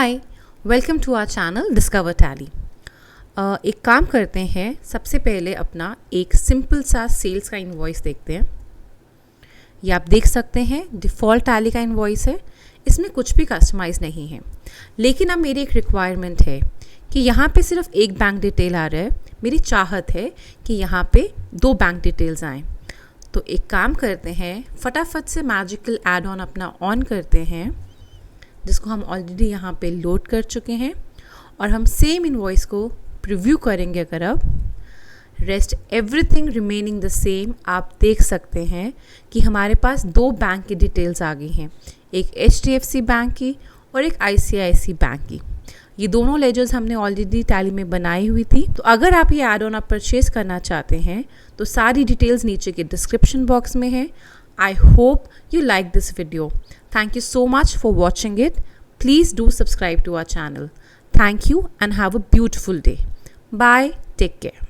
Hi, welcome to our channel discover Tally. एक काम करते हैं, सबसे पहले अपना एक सिंपल सा सेल्स का इनवॉइस देखते हैं। ये आप देख सकते हैं डिफ़ॉल्ट टैली का इनवॉइस है, इसमें कुछ भी कस्टमाइज़ नहीं है। लेकिन अब मेरी एक रिक्वायरमेंट है कि यहाँ पे सिर्फ एक बैंक डिटेल आ रहा है। मेरी चाहत है कि यहाँ पे 2 बैंक डिटेल्स आएँ। तो एक काम करते हैं, फटाफट से मैजिकल एड ऑन अपना ऑन करते हैं, जिसको हम ऑलरेडी यहाँ पे लोड कर चुके हैं, और हम सेम इनवॉइस को प्रीव्यू करेंगे। अगर अब rest everything remaining the same, आप देख सकते हैं कि हमारे पास 2 बैंक की डिटेल्स आ गई हैं, एक HDFC बैंक की और एक ICICI बैंक की। ये दोनों लेजर्स हमने ऑलरेडी टैली में बनाई हुई थी। तो अगर आप ये एड ऑन आप परचेज करना चाहते हैं तो सारी डिटेल्स नीचे के डिस्क्रिप्शन बॉक्स में है। I hope you like this video. Thank you so much for watching it. Please do subscribe to our channel. Thank you and have a beautiful day. Bye. Take care.